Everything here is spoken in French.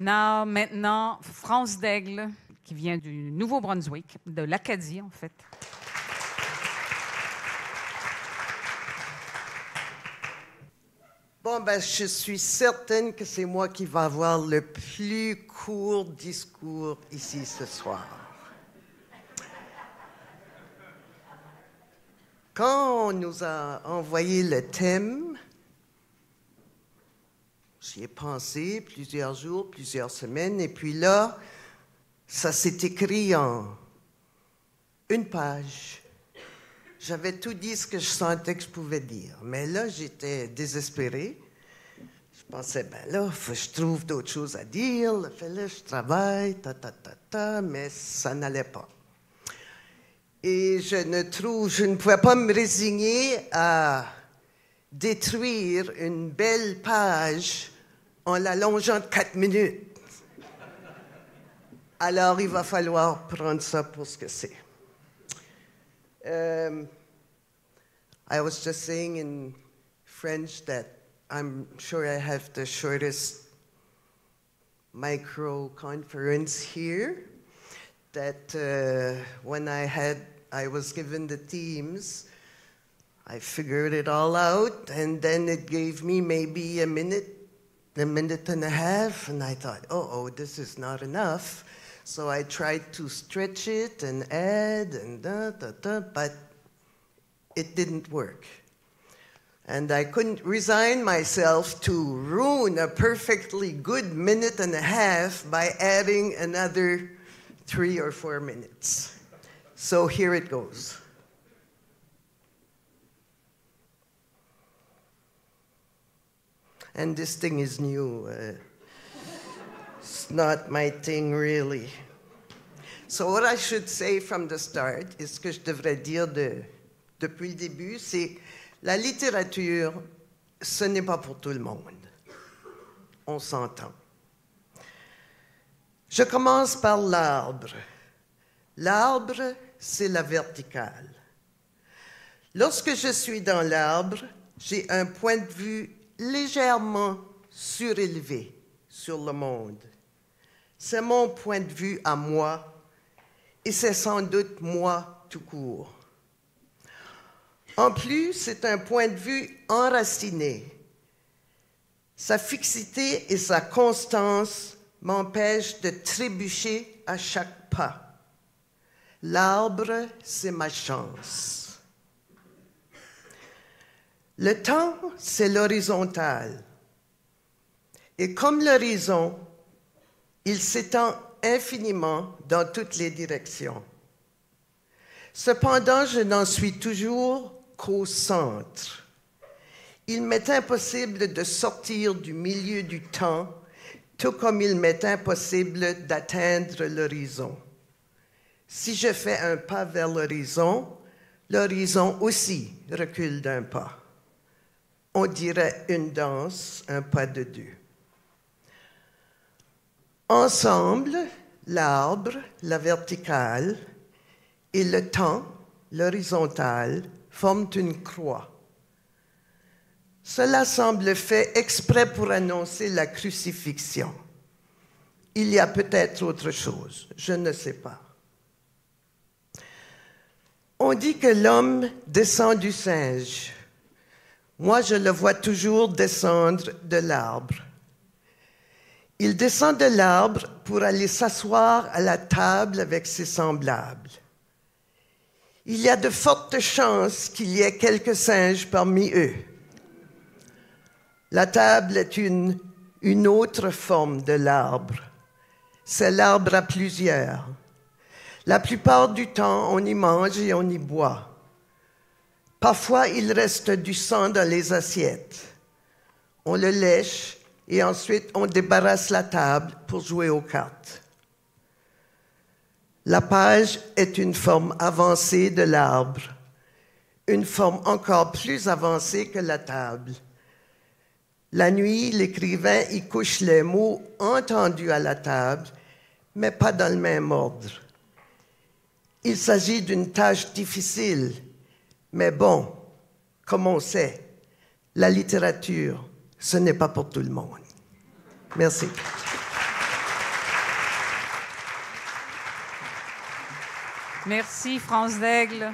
Maintenant, France Daigle, qui vient du Nouveau-Brunswick, de l'Acadie, en fait. Bon, ben, je suis certaine que c'est moi qui va avoir le plus court discours ici ce soir. Quand on nous a envoyé le thème, j'y ai pensé plusieurs jours, plusieurs semaines, et puis là, ça s'est écrit en une page. J'avais tout dit ce que je sentais que je pouvais dire. Mais là, j'étais désespérée. Je pensais, ben là, faut que je trouve d'autres choses à dire. Là, je travaille, mais ça n'allait pas. Et je ne pouvais pas me résigner à détruire une belle page en l'allongeant de 4 minutes. Alors, il va falloir prendre ça pour ce que c'est. I was just saying in French that I'm sure I have the shortest micro conference here. That when I was given the themes, I figured it all out, and then it gave me maybe a minute and a half, and I thought, oh, this is not enough. So I tried to stretch it and add and but it didn't work. And I couldn't resign myself to ruin a perfectly good minute and a half by adding another 3 or 4 minutes. So here it goes. And this thing is new. It's not my thing, really. So what I should say from the start, et ce que je devrais dire depuis le début, c'est la littérature, ce n'est pas pour tout le monde. On s'entend. Je commence par l'arbre. L'arbre, c'est la verticale. Lorsque je suis dans l'arbre, j'ai un point de vue légèrement surélevé sur le monde. C'est mon point de vue à moi, et c'est sans doute moi tout court. En plus, c'est un point de vue enraciné. Sa fixité et sa constance m'empêchent de trébucher à chaque pas. L'arbre, c'est ma chance. Le temps, c'est l'horizontale. Et comme l'horizon, il s'étend infiniment dans toutes les directions. Cependant, je n'en suis toujours qu'au centre. Il m'est impossible de sortir du milieu du temps, tout comme il m'est impossible d'atteindre l'horizon. Si je fais un pas vers l'horizon aussi recule d'un pas. On dirait une danse, un pas de deux. Ensemble, l'arbre, la verticale, et le temps, l'horizontale, forment une croix. Cela semble fait exprès pour annoncer la crucifixion. Il y a peut-être autre chose, je ne sais pas. On dit que l'homme descend du singe. Moi, je le vois toujours descendre de l'arbre. Il descend de l'arbre pour aller s'asseoir à la table avec ses semblables. Il y a de fortes chances qu'il y ait quelques singes parmi eux. La table est une autre forme de l'arbre. C'est l'arbre à plusieurs. La plupart du temps, on y mange et on y boit. Parfois, il reste du sang dans les assiettes. On le lèche et ensuite on débarrasse la table pour jouer aux cartes. La page est une forme avancée de l'arbre, une forme encore plus avancée que la table. La nuit, l'écrivain y couche les mots entendus à la table, mais pas dans le même ordre. Il s'agit d'une tâche difficile, mais bon, comme on sait, la littérature, ce n'est pas pour tout le monde. Merci. Merci, France d'Aigle.